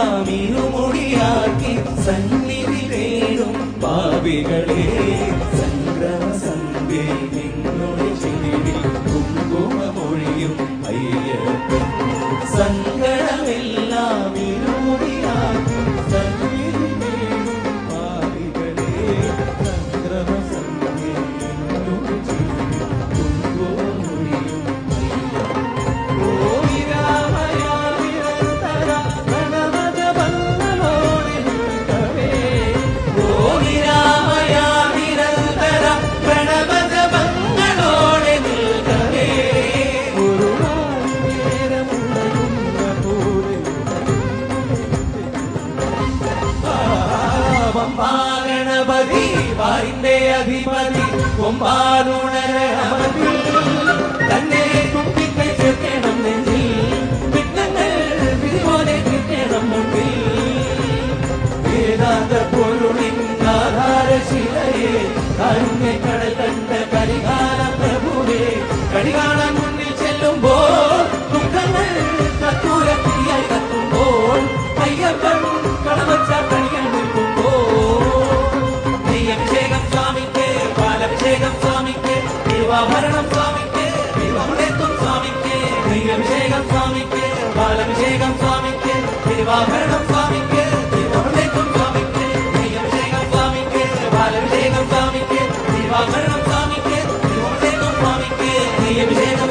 സങ്കടമെല്ലാം ഇരുമുടിയാക്കി സന്നിധി തേടും പാപികളെ സംക്രമ സന്ധ്യ നിന്നോട് ചിരി കുങ്കുമമൊഴിയും അയ്യപ്പൻ സങ്കടമെല്ലാം ഇരുമുടിയാക്കി സന്നിധി തേടും പാപികളെ സംക്രമ സന്ധ്യ നിന്നോട് ചിരി കുങ്കുമമൊഴിയും ഗണപതി വാരിന്റെ അധിപതി കൊമ്പാനുണരമതി തന്നെ കുട്ടിക്കൈ ചേർക്കണം നെഞ്ചിൽ വിഘ്നങ്ങൾ വിധിപോലെ കിട്ടണം മുന്നിൽ വേദാന്ത പൊരുളിൻ ആധാരശിലയെ കാരുണ്യക്കടൽ കണ്ട കരികാല പ്രഭുവേ കടികാണാൻ മുന്നിൽ ചെല്ലുമ്പോൾ ദുഃഖങ്ങൾ കത്തൂരത്തിയായി കത്തുമ്പോൾ അയ്യപ്പൻ കടവച്ച കണിയാൻ അഭിഷേകം സ്വാമിക്ക് പാലഭിഷേകം സ്വാമിക്ക് തിരുവാഭരണം സ്വാമിക്ക് തിരുവമൃത്തും സ്വാമിക്ക് അഭിഷേകം സ്വാമിക്ക് പാലഭിഷേകം സ്വാമിക്ക് തിരുവാഭരണം സ്വാമിക്ക് തിരുവമൃത്തും സ്വാമിക്ക് അഭിഷേകം സ്വാമിക്ക് പാലഭിഷേകം സ്വാമിക്ക് തിരുവാഭരണം സ്വാമിക്ക് തിരുവമൃത്തും സ്വാമിക്ക് അഭിഷേകം